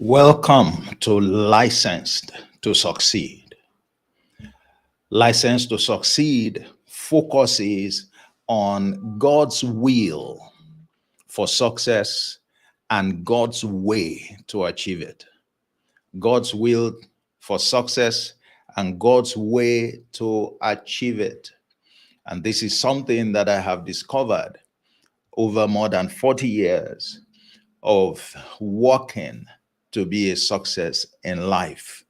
Welcome to Licensed to Succeed. Licensed to Succeed focuses on God's will for success and God's way to achieve it. God's will for success and God's way to achieve it. And this is something that I have discovered over more than 40 years of working to be a success in life.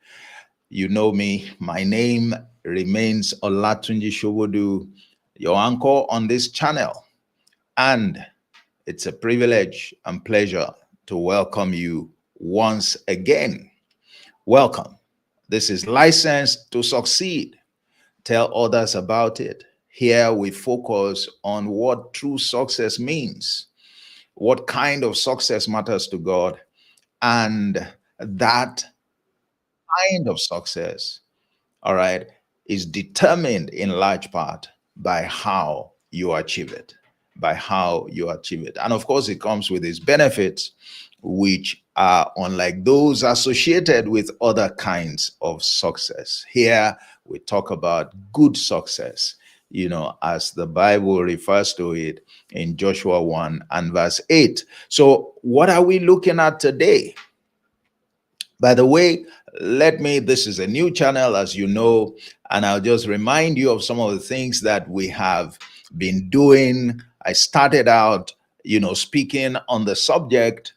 You know me, my name remains Olatunji Sobodu, your anchor on this channel. And it's a privilege and pleasure to welcome you once again. Welcome. This is Licensed to Succeed. Tell others about it. Here we focus on what true success means, what kind of success matters to God, and that kind of success, all right, is determined in large part by how you achieve it, by how you achieve it. And of course, it comes with its benefits, which are unlike those associated with other kinds of success. Here, we talk about good success, as the Bible refers to it in Joshua 1 and verse 8. So, what are we looking at today? By the way, this is a new channel, as you know, and I'll just remind you of some of the things that we have been doing. I started out, speaking on the subject,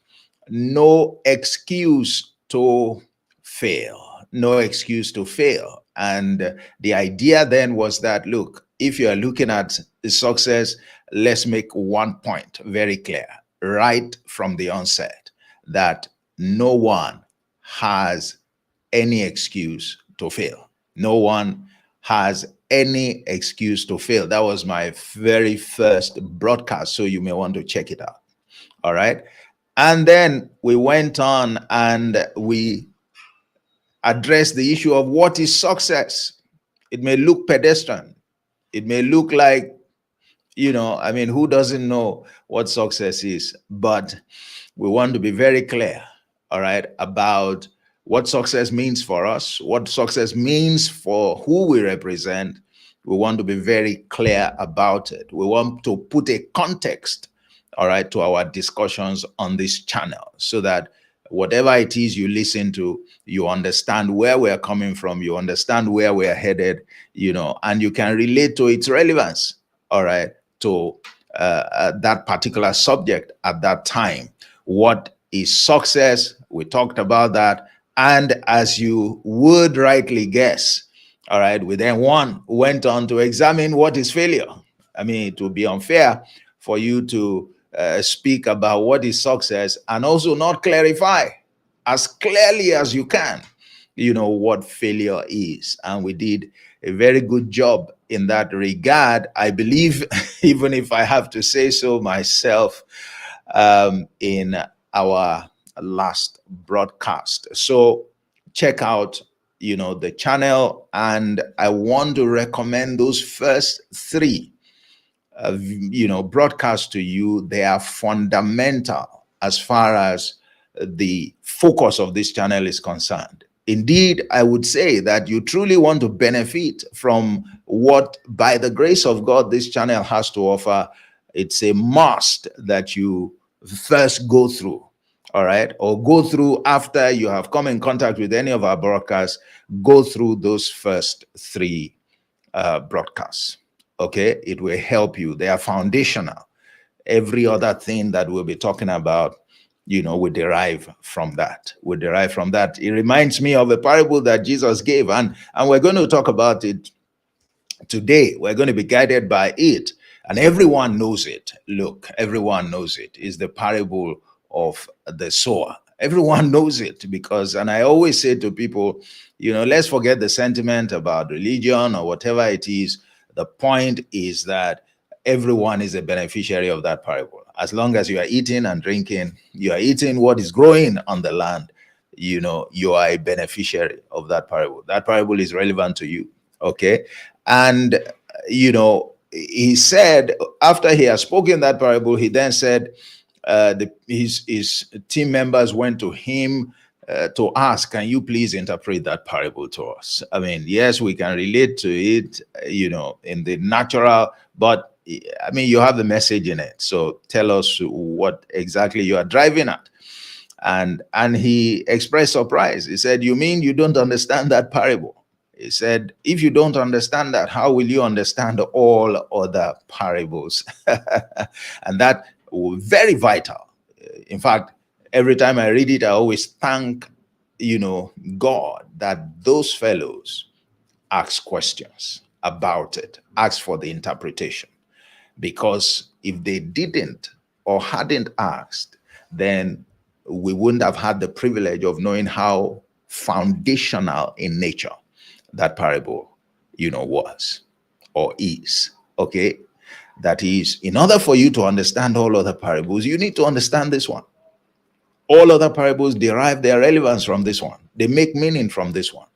no excuse to fail, no excuse to fail. And the idea then was that, look, if you are looking at success, let's make one point very clear right from the onset, that no one has any excuse to fail. No one has any excuse to fail. That was my very first broadcast, so you may want to check it out. All right. And then we went on and we addressed the issue of what is success. It may look pedestrian. It may look like, who doesn't know what success is? But we want to be very clear, all right, about what success means for us, what success means for who we represent. We want to be very clear about it. We want to put a context, all right, to our discussions on this channel so that whatever it is you listen to, you understand where we're coming from, you understand where we're headed, and you can relate to its relevance, all right, to that particular subject at that time. What is success? We talked about that. And as you would rightly guess, all right, we then went on to examine what is failure. I mean, it would be unfair for you to speak about what is success and also not clarify as clearly as you can, what failure is. And we did a very good job in that regard, I believe, even if I have to say so myself, in our last broadcast. So check out, the channel, and I want to recommend those first three, broadcasts to you. They are fundamental as far as the focus of this channel is concerned. Indeed, I would say that you truly want to benefit from what, by the grace of God, this channel has to offer. It's a must that you first go through, all right, or go through after you have come in contact with any of our broadcasts. Go through those first three broadcasts, okay? It will help you. They are foundational. Every other thing that we'll be talking about, we derive from that. We derive from that. It reminds me of a parable that Jesus gave, and we're going to talk about it today. We're going to be guided by it, and everyone knows it. Look, everyone knows it. It's the parable of the sower. Everyone knows it because, and I always say to people, let's forget the sentiment about religion or whatever it is. The point is that everyone is a beneficiary of that parable. As long as you are eating and drinking, you are eating what is growing on the land, you are a beneficiary of that parable. That parable is relevant to you, okay? And, he said, after he had spoken that parable, he then said, his team members went to him to ask, can you please interpret that parable to us? I mean, yes, we can relate to it, in the natural, but I mean, you have the message in it. So tell us what exactly you are driving at. And he expressed surprise. He said, you mean you don't understand that parable? He said, if you don't understand that, how will you understand all other parables? And that was very vital. In fact, every time I read it, I always thank, God, that those fellows ask questions about it, ask for the interpretation. Because if they didn't or hadn't asked, then we wouldn't have had the privilege of knowing how foundational in nature that parable, was or is. Okay. That is, in order for you to understand all other parables, you need to understand this one. All other parables derive their relevance from this one. They make meaning from this one.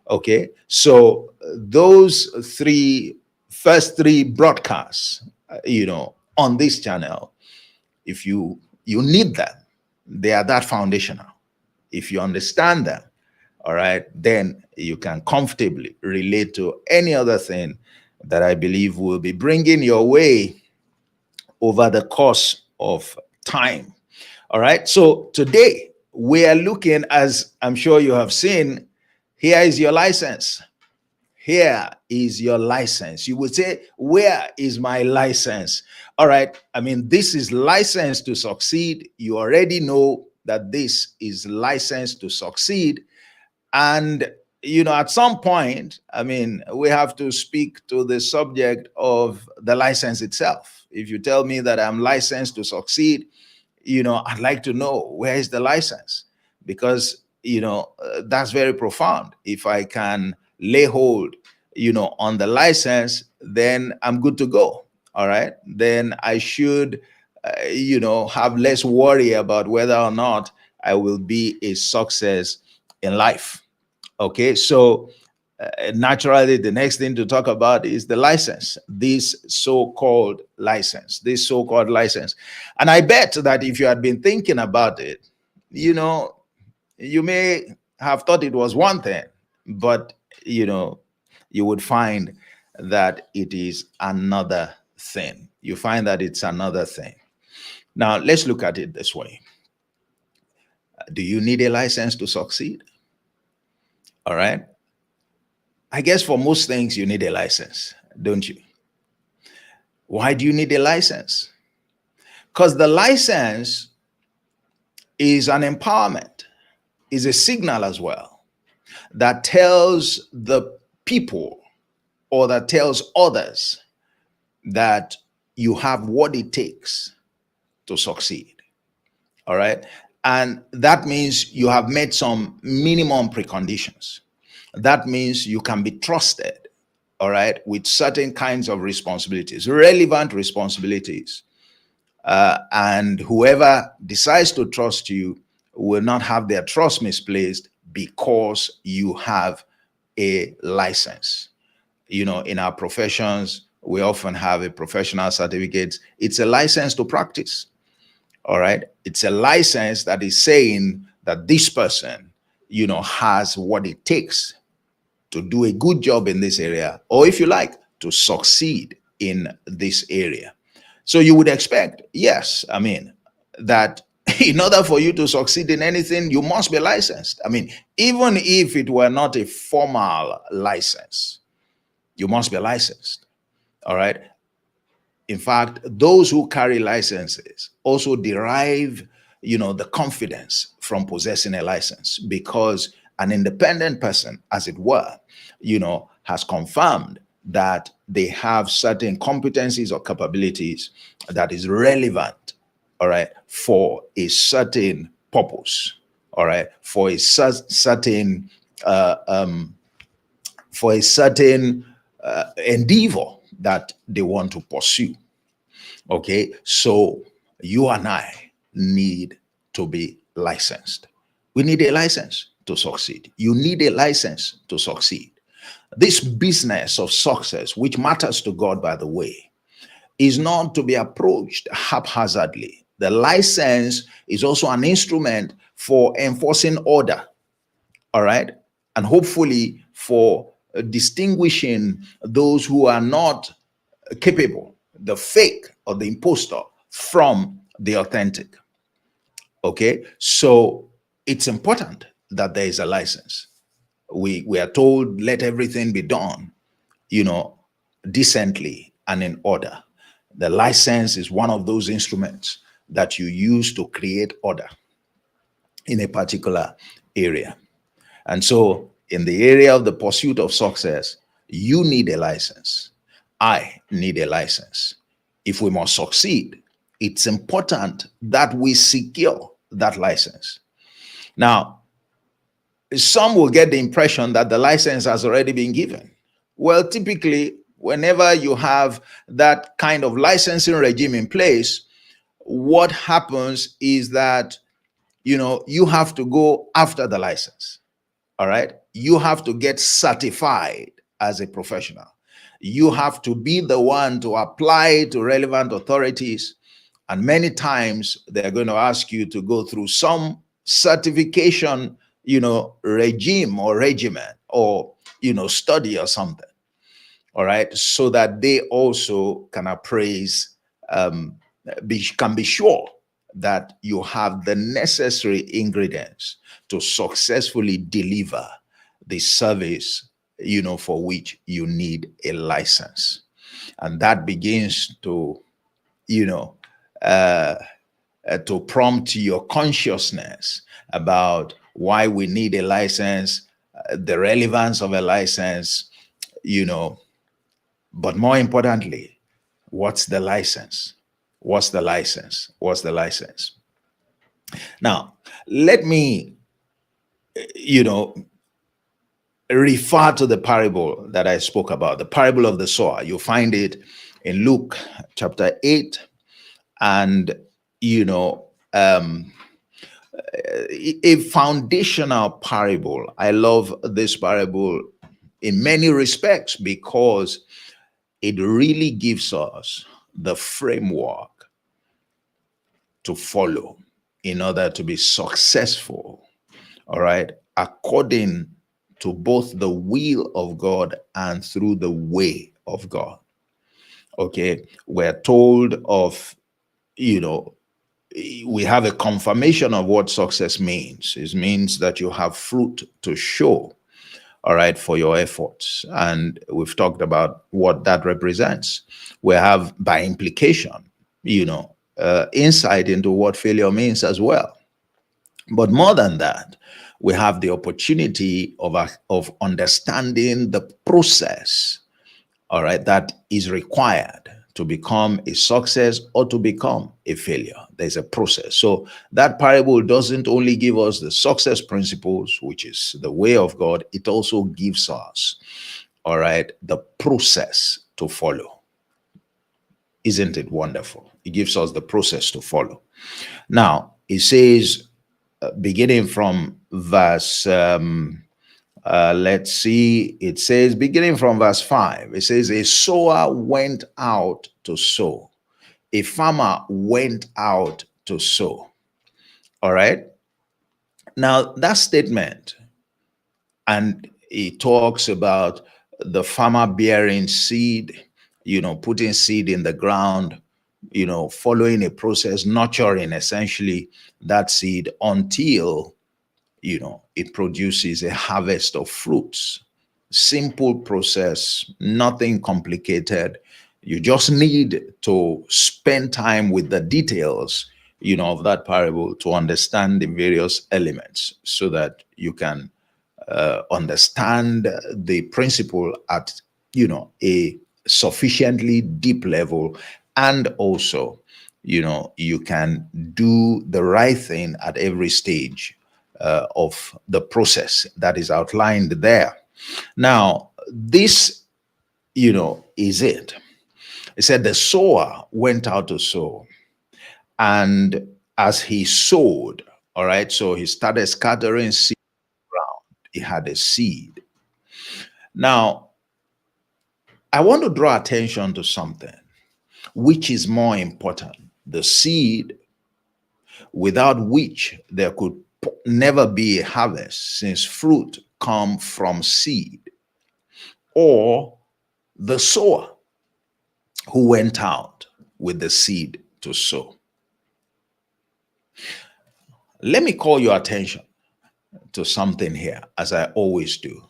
Okay. So those first three broadcasts, on this channel, if you need them, they are that foundational. If you understand them, all right, then you can comfortably relate to any other thing that I believe will be bringing your way over the course of time. All right. So today we are looking, as I'm sure you have seen, here is your license. Here is your license. You would say, where is my license? All right. I mean, this is license to succeed. You already know that this is license to succeed. And, at some point, I mean, we have to speak to the subject of the license itself. If you tell me that I'm licensed to succeed, I'd like to know, where is the license? Because, that's very profound. If I can lay hold, on the license, then I'm good to go. All right. Then I should, have less worry about whether or not I will be a success in life. Okay. So naturally, the next thing to talk about is the license, this so-called license. And I bet that if you had been thinking about it, you may have thought it was one thing, but, you would find that it is another thing. You find that it's another thing. Now, let's look at it this way. Do you need a license to succeed? All right. I guess for most things, you need a license, don't you? Why do you need a license? Because the license is an empowerment, is a signal as well, that tells the people or that tells others that you have what it takes to succeed. All right. And that means you have met some minimum preconditions. That means you can be trusted, all right, with certain kinds of responsibilities, relevant responsibilities. And whoever decides to trust you will not have their trust misplaced because you have a license. In our professions, we often have a professional certificate. It's a license to practice. All right. It's a license that is saying that this person, has what it takes to do a good job in this area, or if you like, to succeed in this area. So you would expect, yes, I mean, that in order for you to succeed in anything, you must be licensed. I mean, even if it were not a formal license, you must be licensed. All right. In fact, those who carry licenses also derive, the confidence from possessing a license, because an independent person, as it were, has confirmed that they have certain competencies or capabilities that is relevant, all right, for a certain purpose, all right, for a certain endeavor that they want to pursue. Okay, so you and I need to be licensed. We need a license to succeed. You need a license to succeed. This business of success, which matters to God, by the way, is not to be approached haphazardly. The license is also an instrument for enforcing order, all right? And hopefully for distinguishing those who are not capable, the fake or the impostor, from the authentic. Okay, so it's important that there is a license. We are told, let everything be done, you know, decently and in order. The license is one of those instruments that you use to create order in a particular area. And so, in the area of the pursuit of success, you need a license. I need a license. If we must succeed, it's important that we secure that license. Now, some will get the impression that the license has already been given. Well, typically, whenever you have that kind of licensing regime in place, what happens is that you have to go after the license. All right, you have to get certified as a professional. You have to be the one to apply to relevant authorities, and many times they're going to ask you to go through some certification regime or regimen, or study or something. All right, so that they also can appraise, can be sure that you have the necessary ingredients to successfully deliver the service for which you need a license. And that begins to you know uh, to prompt your consciousness about why we need a license, the relevance of a license, but more importantly, what's the license? What's the license? What's the license? Now, let me, you know, refer to the parable that I spoke about, the parable of the sower. You'll find it in Luke chapter 8. And, a foundational parable. I love this parable in many respects because it really gives us the framework to follow in order to be successful, all right, according to both the will of God and through the way of God. Okay, we're told of, we have a confirmation of what success means. It means that you have fruit to show, all right, for your efforts. And we've talked about what that represents. We have, by implication, insight into what failure means as well. But more than that, we have the opportunity of understanding the process, all right, that is required to become a success or to become a failure. There's a process. So that parable doesn't only give us the success principles, which is the way of God, it also gives us, all right, the process to follow. Isn't it wonderful? It gives us the process to follow. Now, it says, beginning from verse, let's see, it says, beginning from verse 5, it says, a sower went out to sow. A farmer went out to sow. All right. Now, that statement, and it talks about the farmer bearing seed, putting seed in the ground, following a process, nurturing essentially that seed until it produces a harvest of fruits. Simple process, nothing complicated. You just need to spend time with the details, of that parable to understand the various elements so that you can understand the principle at, a sufficiently deep level. And also, you can do the right thing at every stage of the process that is outlined there. Now, this, is it. It said the sower went out to sow, and as he sowed, all right, so he started scattering seed around. He had a seed. Now, I want to draw attention to something. Which is more important, the seed without which there could never be a harvest, since fruit come from seed, or the sower who went out with the seed to sow. Let me call your attention to something here, as I always do.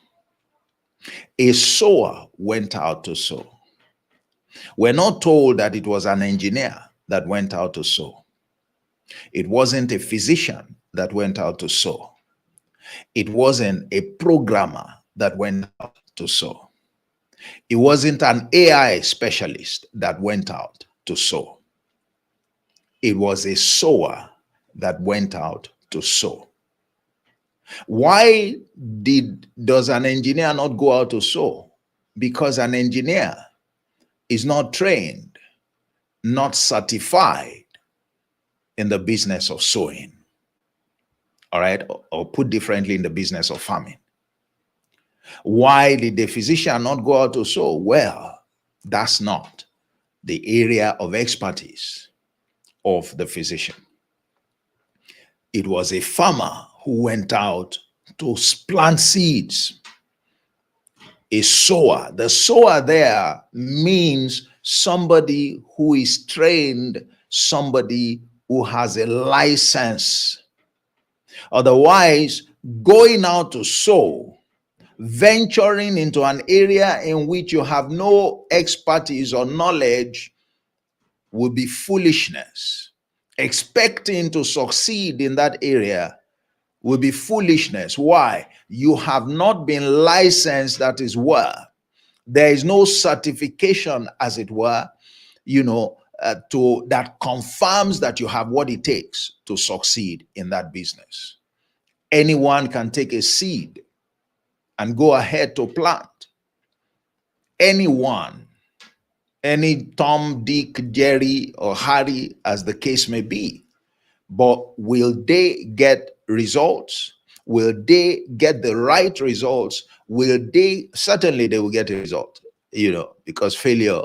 A sower went out to sow. We're not told that it was an engineer that went out to sow. It wasn't a physician that went out to sow. It wasn't a programmer that went out to sow. It wasn't an AI specialist that went out to sow. It was a sower that went out to sow. Why does an engineer not go out to sow? Because an engineer is not trained, not certified in the business of sowing. All right, or put differently, in the business of farming. Why did the physician not go out to sow? Well, that's not the area of expertise of the physician. It was a farmer who went out to plant seeds. A sower. The sower there means somebody who is trained, somebody who has a license. Otherwise, going out to sow, venturing into an area in which you have no expertise or knowledge, would be foolishness. Expecting to succeed in that area will be foolishness. Why? You have not been licensed, that is where. There is no certification, as it were, that confirms that you have what it takes to succeed in that business. Anyone can take a seed and go ahead to plant. Anyone, any Tom, Dick, Jerry, or Harry, as the case may be. But will they get results? Will they get the right results? Certainly they will get a result, because failure,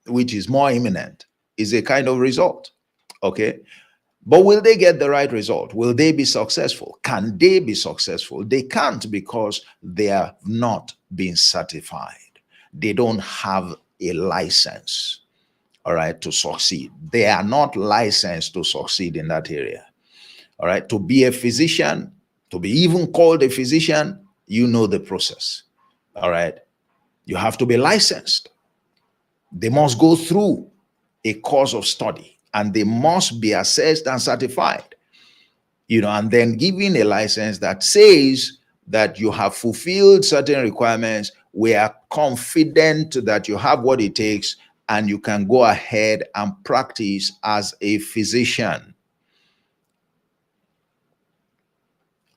which is more imminent, is a kind of result. Okay. But will they get the right result? Will they be successful? Can they be successful? They can't, because they are not being certified. They don't have a license, all right, to succeed. They are not licensed to succeed in that area. All right, to be a physician, to be even called a physician, you know the process. All right, you have to be licensed. They must go through a course of study, and they must be assessed and certified, and then given a license that says that you have fulfilled certain requirements. We are confident that you have what it takes, and you can go ahead and practice as a physician.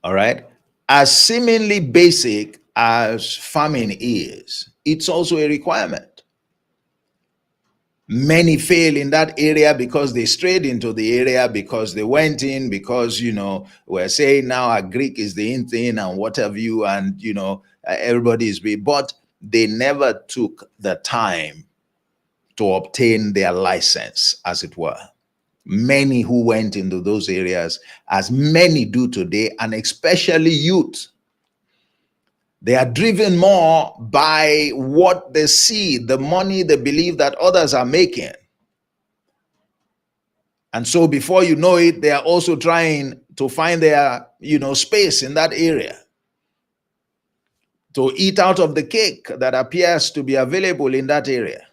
All right. As seemingly basic as farming is, it's also a requirement. Many fail in that area because they strayed into the area, because they went in, because, we're saying now a Greek is the in thing and what have you, and, everybody is big, but they never took the time to obtain their license, as it were. Many who went into those areas, as many do today, and especially youth, they are driven more by what they see, the money they believe that others are making. And so before you know it, they are also trying to find their, space in that area, to eat out of the cake that appears to be available in that area.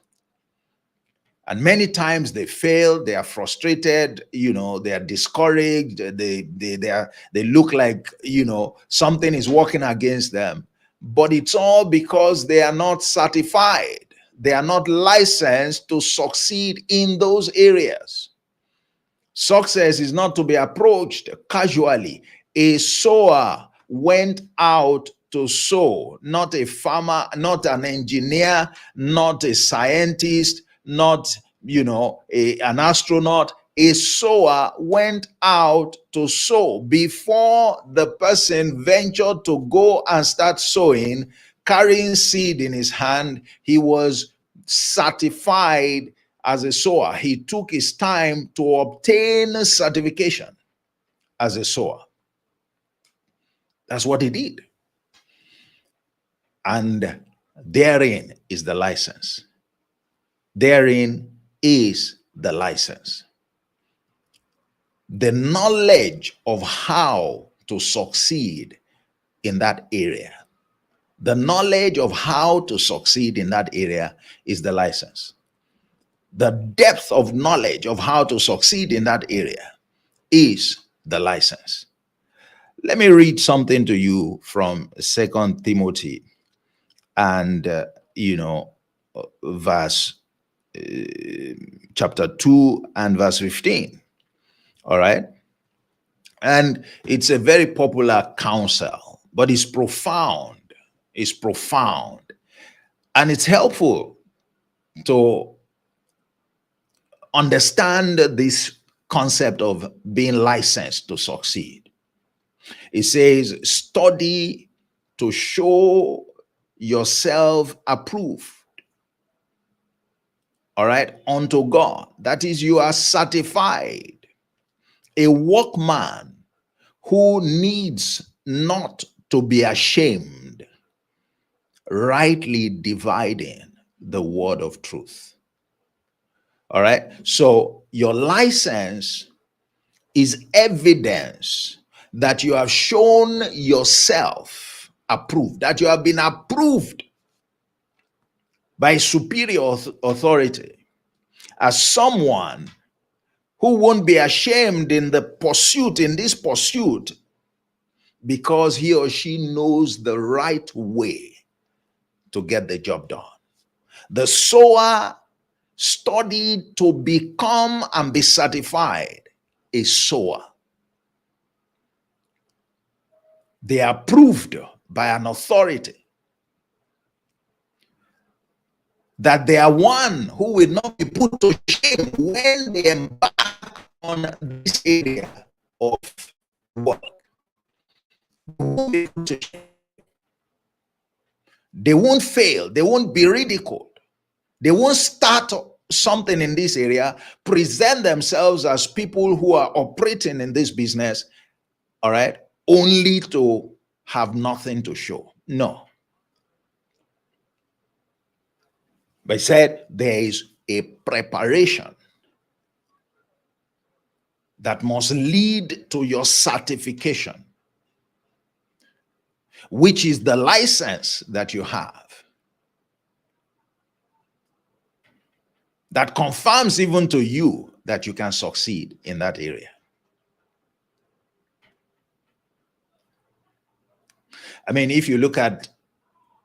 And many times they fail, they are frustrated, they are discouraged, they look like, something is working against them. But it's all because they are not certified. They are not licensed to succeed in those areas. Success is not to be approached casually. A sower went out to sow, not a farmer, not an engineer, not a scientist, not, an astronaut. A sower went out to sow. Before the person ventured to go and start sowing, carrying seed in his hand, he was certified as a sower. He took his time to obtain certification. as a sower. That's what he did. And therein is the license. Therein is the license. The knowledge of how to succeed in that area. The knowledge of how to succeed in that area is the license. The depth of knowledge of how to succeed in that area is the license. Let me read something to you from 2 Timothy and verse chapter 2 and verse 15. All right. And it's a very popular counsel, but it's profound. It's profound. And it's helpful to understand this concept of being licensed to succeed. It says, study to show yourself approved. All right, unto God. That is, you are certified, a workman who needs not to be ashamed, rightly dividing the word of truth. All right, so your license is evidence that you have shown yourself approved, that you have been approved by superior authority as someone who won't be ashamed in this pursuit, because he or she knows the right way to get the job done. The sower studied to become and be certified a sower. They are approved by an authority that they are one who will not be put to shame when they embark on this area of work. They won't be put to shame. They won't fail. They won't be ridiculed. They won't start something in this area, present themselves as people who are operating in this business, all right, only to have nothing to show. No. But said there is a preparation that must lead to your certification, which is the license that you have, that confirms even to you that you can succeed in that area. I mean, if you look at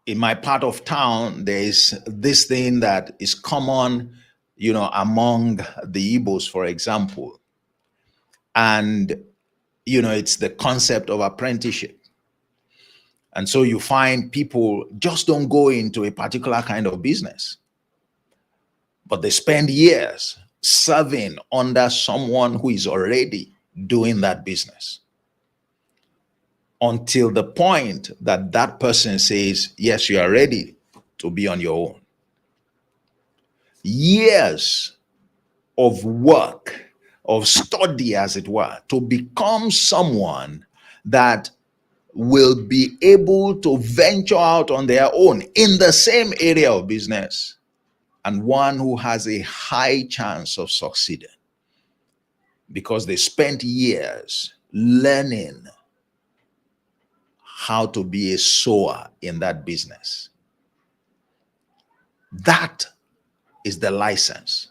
in my part of town, there is this thing that is common, among the Igbos, for example. And, it's the concept of apprenticeship. And so you find people just don't go into a particular kind of business, but they spend years serving under someone who is already doing that business, until the point that that person says, yes, you are ready to be on your own. Years of work, of study, as it were, to become someone that will be able to venture out on their own in the same area of business, and one who has a high chance of succeeding because they spent years learning how to be a sower in that business. That is the license.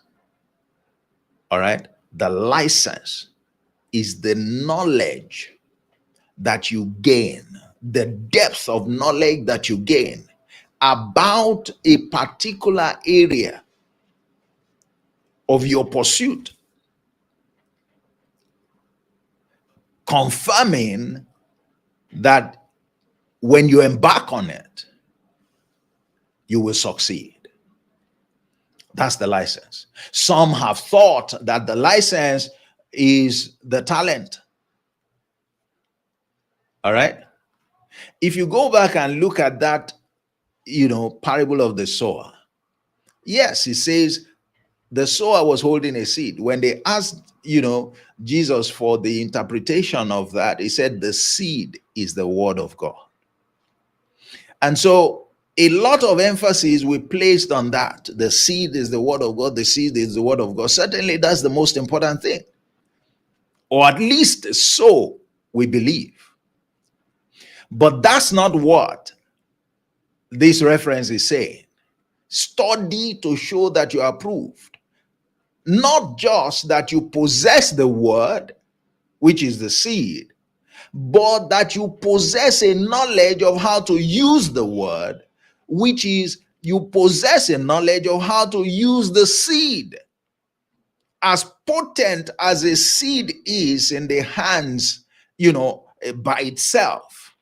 All right? The license is the knowledge that you gain, the depth of knowledge that you gain about a particular area of your pursuit, confirming that when you embark on it, you will succeed. That's the license. Some have thought that the license is the talent. All right. If you go back and look at that, parable of the sower, yes, it says The sower was holding a seed. When they asked, Jesus for the interpretation of that, he said the seed is the word of God. And so a lot of emphasis we placed on that. The seed is the word of God. The seed is the word of God. Certainly that's the most important thing. Or at least so we believe. But that's not what this reference is saying. Study to show that you are approved. Not just that you possess the word, which is the seed, but that you possess a knowledge of how to use the word, which is you possess a knowledge of how to use the seed. As potent as a seed is in the hands, by itself,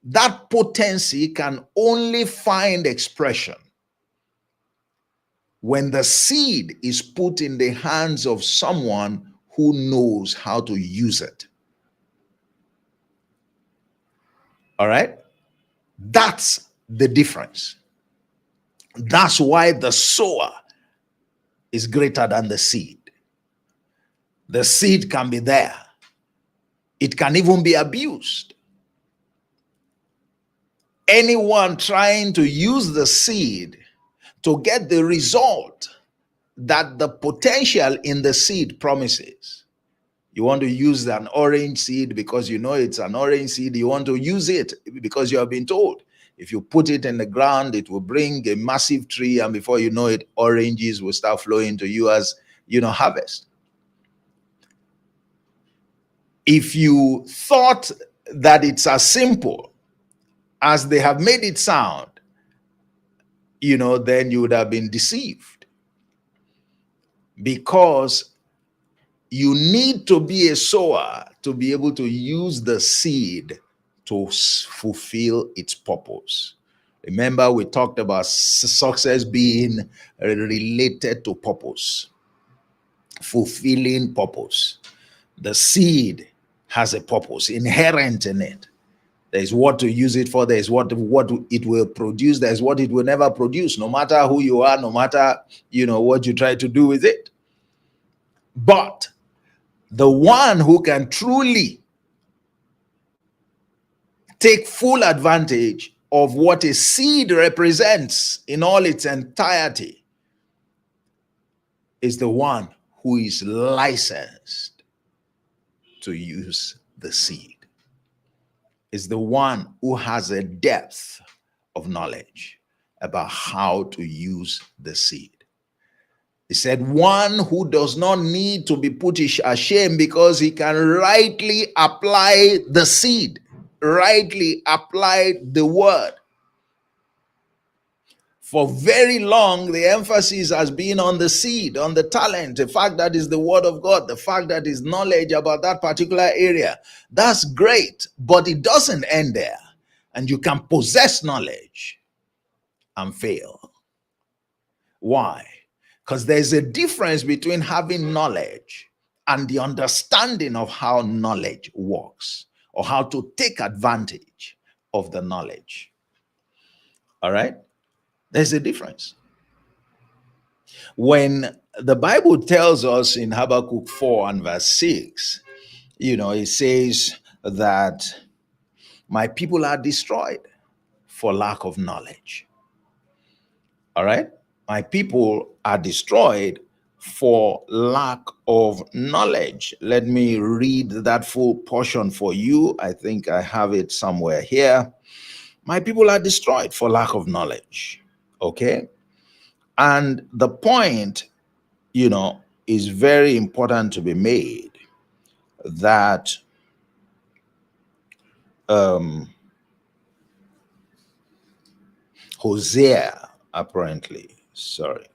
that potency can only find expression when the seed is put in the hands of someone who knows how to use it. All right? That's the difference. That's why the sower is greater than the seed. The seed can be there. It can even be abused. Anyone trying to use the seed to get the result that the potential in the seed promises. You want to use an orange seed because you know it's an orange seed. You want to use it because you have been told if you put it in the ground, it will bring a massive tree, and before you know it, oranges will start flowing to you as harvest. If you thought that it's as simple as they have made it sound, then you would have been deceived, because you need to be a sower to be able to use the seed to fulfill its purpose. Remember, we talked about success being related to purpose, fulfilling purpose. The seed has a purpose inherent in it. There's what to use it for. There's what it will produce. There's what it will never produce, no matter who you are, no matter, what you try to do with it. But the one who can truly take full advantage of what a seed represents in all its entirety is the one who is licensed to use the seed. Is the one who has a depth of knowledge about how to use the seed. He said, one who does not need to be put ashamed because he can rightly apply the seed, rightly apply the word. For very long, the emphasis has been on the seed, on the talent, the fact that is the word of God, the fact that is knowledge about that particular area. That's great, but it doesn't end there. And you can possess knowledge and fail. Why? Because there's a difference between having knowledge and the understanding of how knowledge works, or how to take advantage of the knowledge. All right? There's a difference. When the Bible tells us in Habakkuk 4 and verse 6, it says that my people are destroyed for lack of knowledge. All right? My people are destroyed for lack of knowledge. Let me read that full portion for you. I think I have it somewhere here. My people are destroyed for lack of knowledge. Okay? And the point, is very important to be made, that Hosea, apparently, sorry.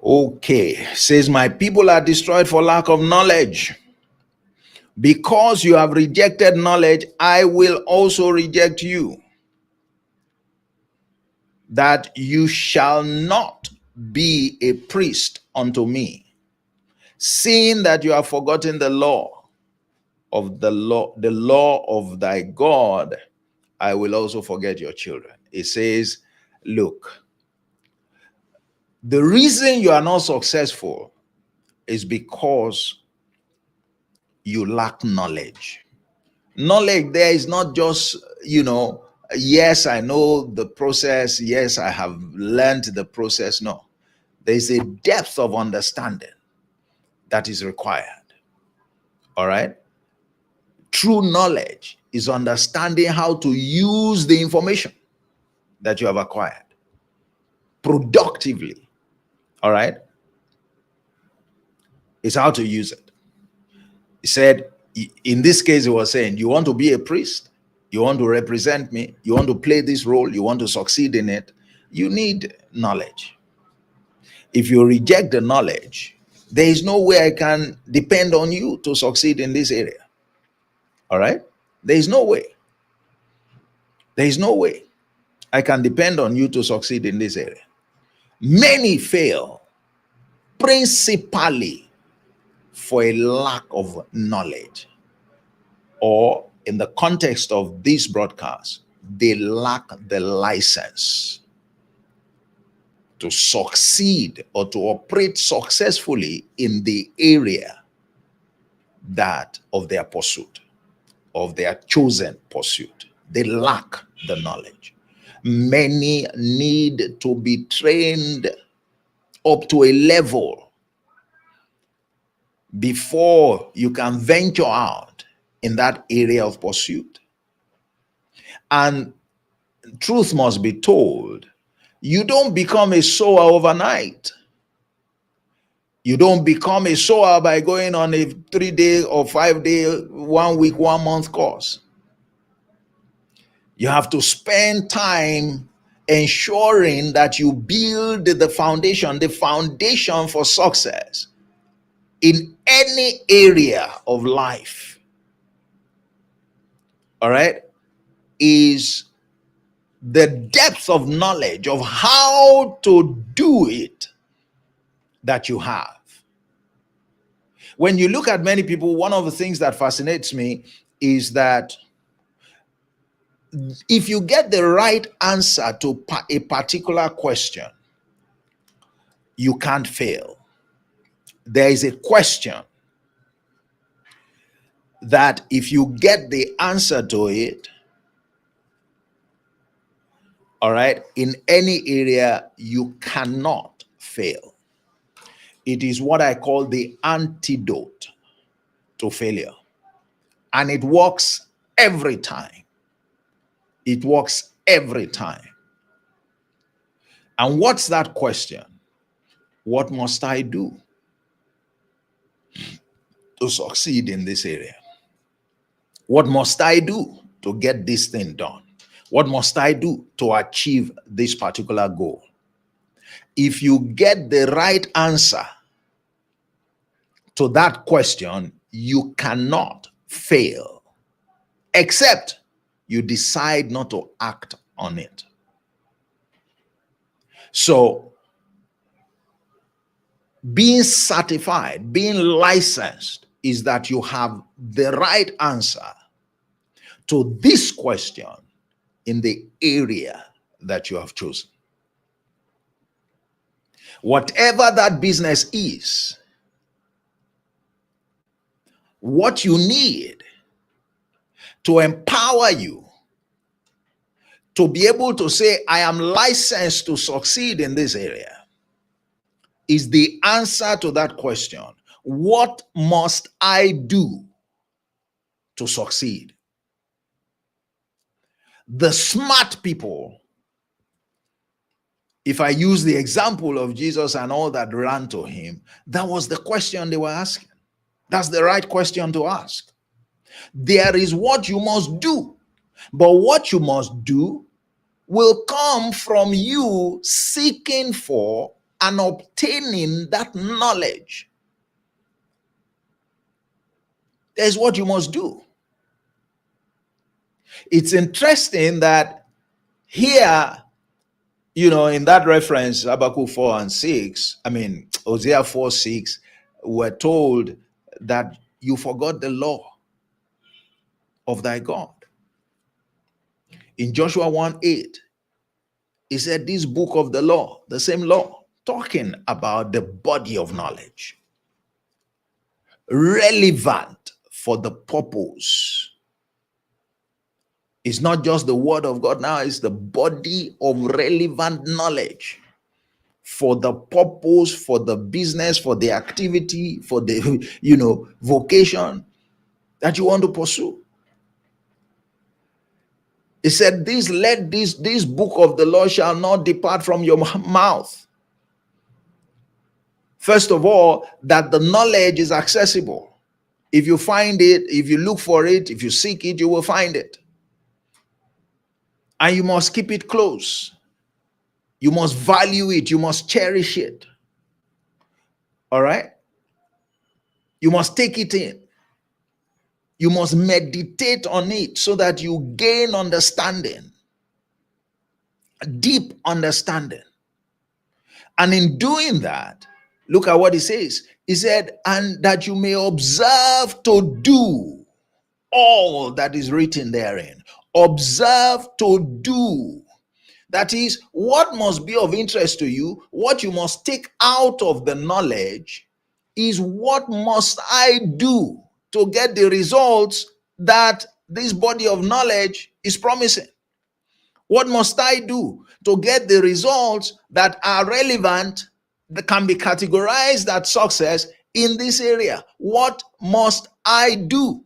Okay, says, my people are destroyed for lack of knowledge. Because you have rejected knowledge, I will also reject you, that you shall not be a priest unto me. Seeing that you have forgotten the law the law of thy God, I will also forget your children. It says, look, the reason you are not successful is because you lack knowledge. Knowledge there is not just, yes, I know the process. Yes, I have learned the process. No, there is a depth of understanding that is required. All right. True knowledge is understanding how to use the information that you have acquired productively. All right. It's how to use it. He said, in this case, he was saying, you want to be a priest, you want to represent me, you want to play this role, you want to succeed in it, you need knowledge. If you reject the knowledge, there is no way I can depend on you to succeed in this area. All right? There is no way. There is no way I can depend on you to succeed in this area. Many fail principally for a lack of knowledge, or in the context of this broadcast, they lack the license to succeed or to operate successfully in the area that of their pursuit, of their chosen pursuit. They lack the knowledge. Many need to be trained up to a level before you can venture out in that area of pursuit. And truth must be told, you don't become a sower overnight. You don't become a sower by going on a 3-day or 5-day, 1 week, 1 month course. You have to spend time ensuring that you build the foundation for success in any area of life. All right? Is the depth of knowledge of how to do it that you have. When you look at many people, one of the things that fascinates me is that if you get the right answer to a particular question, you can't fail. There is a question that if you get the answer to it, all right, in any area, you cannot fail. It is what I call the antidote to failure. And it works every time. It works every time. And what's that question? What must I do to succeed in this area? What must I do to get this thing done? What must I do to achieve this particular goal? If you get the right answer to that question, you cannot fail, except you decide not to act on it. So, being certified, being licensed, is that you have the right answer to this question in the area that you have chosen. Whatever that business is, what you need to empower you to be able to say, I am licensed to succeed in this area, is the answer to that question. What must I do to succeed? The smart people, if I use the example of Jesus and all that ran to him, that was the question they were asking. That's the right question to ask. There is what you must do, but what you must do will come from you seeking for and obtaining that knowledge. There's what you must do. It's interesting that here, in that reference, Habakkuk 4 and 6, Hosea 4, 6, were told that you forgot the law of thy God. In Joshua 1:8, he said, this book of the law, the same law, talking about the body of knowledge, relevant for the purpose. It's not just the word of God now, it's the body of relevant knowledge for the purpose, for the business, for the activity, for the vocation that you want to pursue. He said, this book of the law shall not depart from your mouth. First of all, that the knowledge is accessible. If you find it, if you look for it, if you seek it, you will find it. And you must keep it close. You must value it. You must cherish it. All right? You must take it in. You must meditate on it so that you gain understanding, deep understanding. And in doing that, look at what he says. He said, and that you may observe to do all that is written therein. Observe to do. That is, what must be of interest to you, what you must take out of the knowledge is, what must I do to get the results that this body of knowledge is promising? What must I do to get the results that are relevant, that can be categorized as success in this area? What must I do?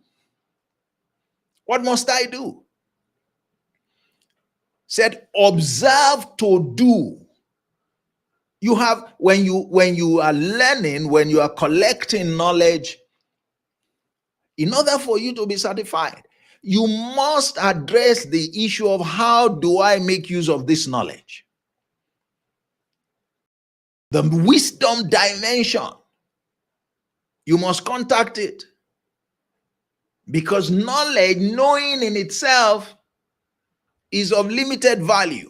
What must I do? Said, observe to do. You have, when you are learning, when you are collecting knowledge, in order for you to be satisfied, you must address the issue of, how do I make use of this knowledge? The wisdom dimension, you must contact it. Because knowledge, knowing in itself, is of limited value.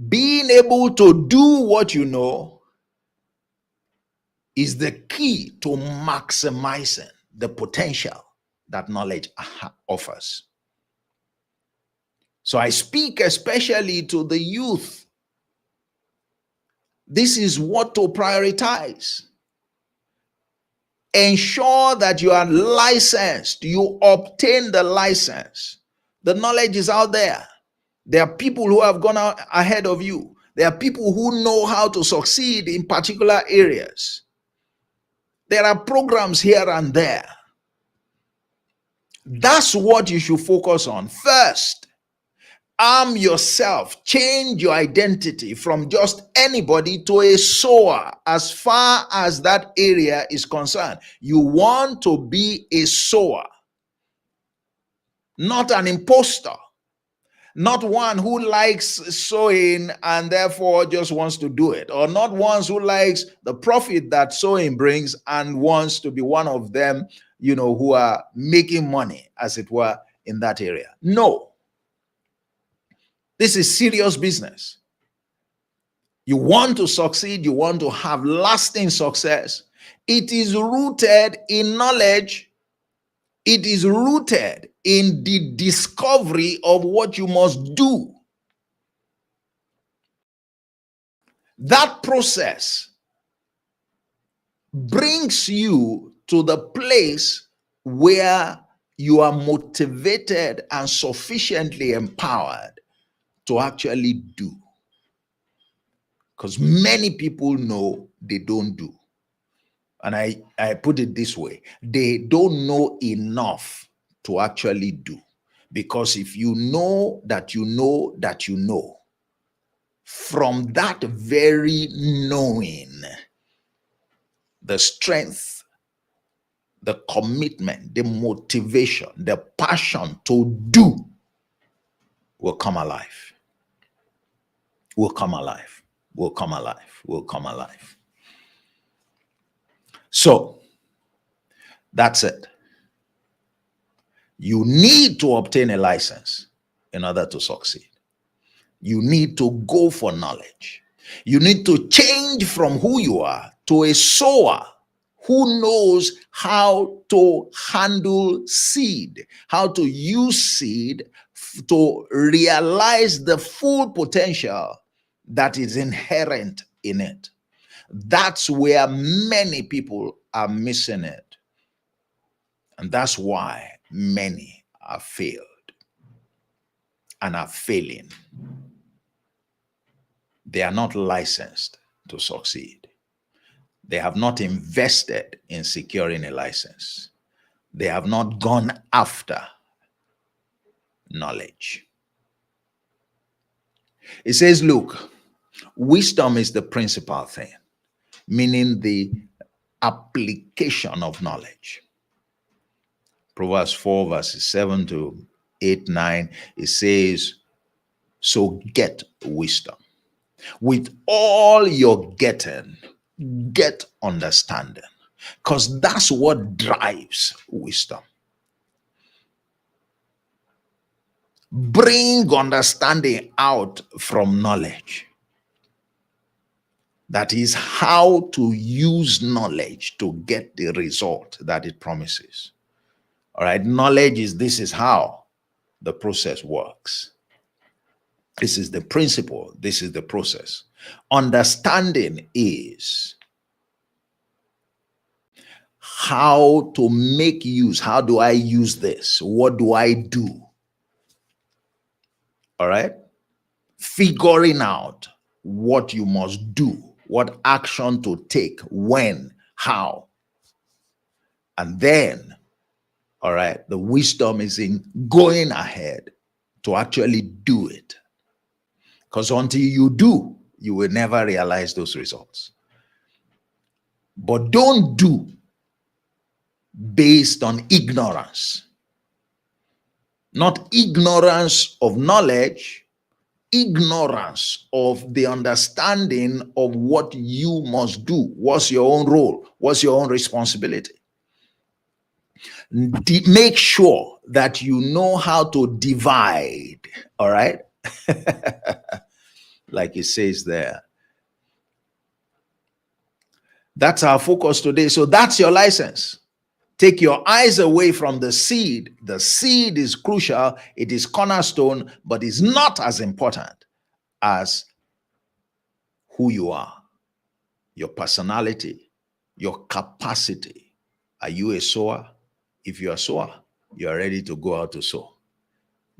Being able to do what you know is the key to maximizing the potential that knowledge offers. So I speak especially to the youth. This is what to prioritize. Ensure that you are licensed. You obtain the license. The knowledge is out there. There are people who have gone out ahead of you. There are people who know how to succeed in particular areas. There are programs here and there. That's what you should focus on. First, arm yourself. Change your identity from just anybody to a sower as far as that area is concerned. You want to be a sower, not an imposter. Not one who likes sowing and therefore just wants to do it, or not ones who likes the profit that sowing brings and wants to be one of them, who are making money, as it were, in that area. No. This is serious business. You want to succeed, you want to have lasting success. It is rooted in knowledge. It is rooted in the discovery of what you must do. That process brings you to the place where you are motivated and sufficiently empowered to actually do. Because many people know they don't do. And I put it this way: they don't know enough to actually do. Because if you know that you know that you know, from that very knowing, the strength, the commitment, the motivation, the passion to do will come alive. Will come alive. Will come alive. Will come alive. So, that's it. You need to obtain a license in order to succeed. You need to go for knowledge. You need to change from who you are to a sower who knows how to handle seed, how to use seed to realize the full potential that is inherent in it. That's where many people are missing it. And that's why many are failed and are failing. They are not licensed to succeed. They have not invested in securing a license. They have not gone after knowledge. It says, look, wisdom is the principal thing, meaning the application of knowledge. Proverbs 4 verses 7 to 8, 9, it says, so get wisdom. With all your getting, get understanding, because that's what drives wisdom. Bring understanding out from knowledge. That is how to use knowledge to get the result that it promises. All right, knowledge is, this is how the process works. This is the principle. This is the process. Understanding is how to make use. How do I use this? What do I do? All right. Figuring out what you must do, what action to take, when, how. And then, all right, the wisdom is in going ahead to actually do it. Because until you do, you will never realize those results. But don't do based on ignorance. Not ignorance of knowledge, ignorance of the understanding of what you must do. What's your own role? What's your own responsibility? Make sure that you know how to divide, all right? Like it says there. That's our focus today. So that's your license. Take your eyes away from the seed. The seed is crucial. It is cornerstone, but is not as important as who you are, your personality, your capacity. Are you a sower? If you're a sower, you're ready to go out to sow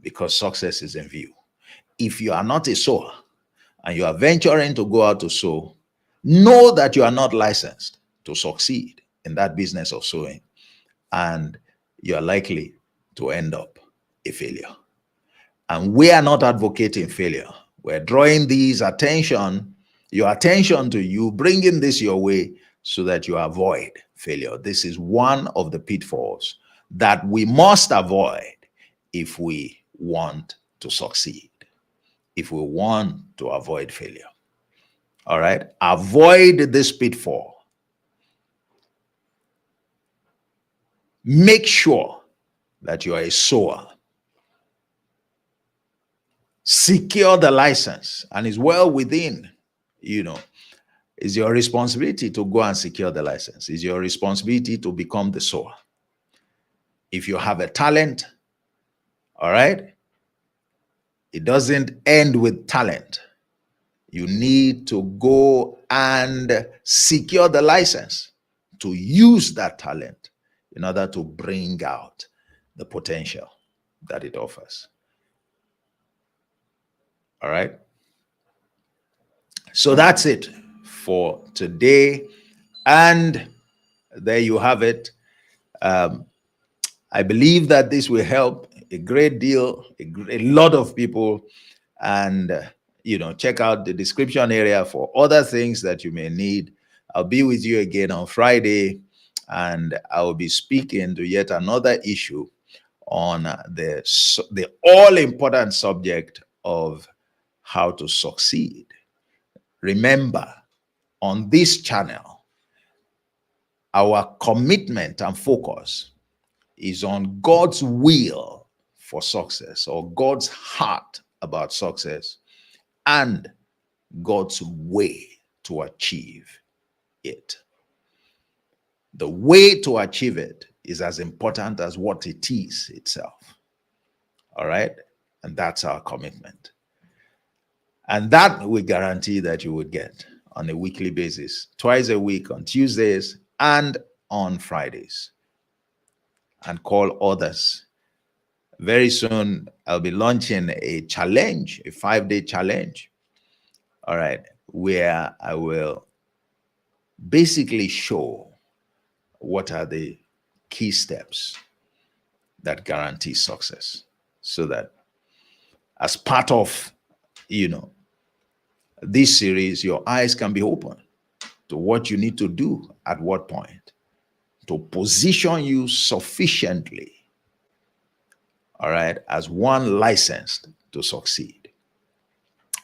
because success is in view. If you are not a sower and you are venturing to go out to sow, know that you are not licensed to succeed in that business of sowing, and you are likely to end up a failure. And we are not advocating failure. We're drawing your attention to you, bringing this your way so that you avoid failure. This is one of the pitfalls that we must avoid if we want to succeed, if we want to avoid failure. All right? Avoid this pitfall. Make sure that you are a sower. Secure the license, and it's well within, it's your responsibility to go and secure the license. It's your responsibility to become the sower. If you have a talent, all right, it doesn't end with talent. You need to go and secure the license to use that talent in order to bring out the potential that it offers. All right. So that's it for today. And there you have it. I believe that this will help a great deal, a lot of people. And, check out the description area for other things that you may need. I'll be with you again on Friday, and I will be speaking to yet another issue on the all-important subject of how to succeed. Remember, on this channel, our commitment and focus is on God's will for success, or God's heart about success, and God's way to achieve it. The way to achieve it is as important as what it is itself. All right? And that's our commitment. And that we guarantee that you would get on a weekly basis, twice a week on Tuesdays and on Fridays. And call others. Very soon, I'll be launching a challenge, a 5-day challenge. All right, where I will basically show what are the key steps that guarantee success, so that as part of, this series, your eyes can be open to what you need to do at what point to position you sufficiently, all right, as one licensed to succeed.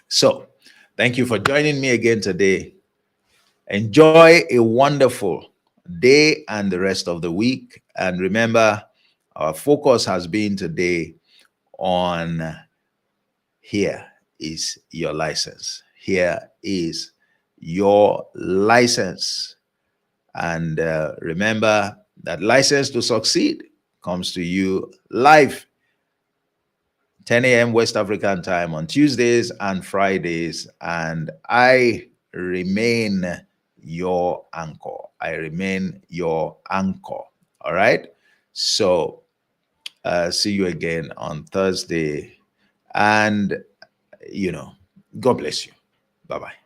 So, thank you for joining me again today. Enjoy a wonderful day and the rest of the week. And remember, our focus has been today on here is your license. Here is your license. And remember that license to succeed comes to you live 10 a.m. West African time on Tuesdays and Fridays. And I remain your anchor. I remain your anchor. All right. So see you again on Thursday. And, God bless you. Bye-bye.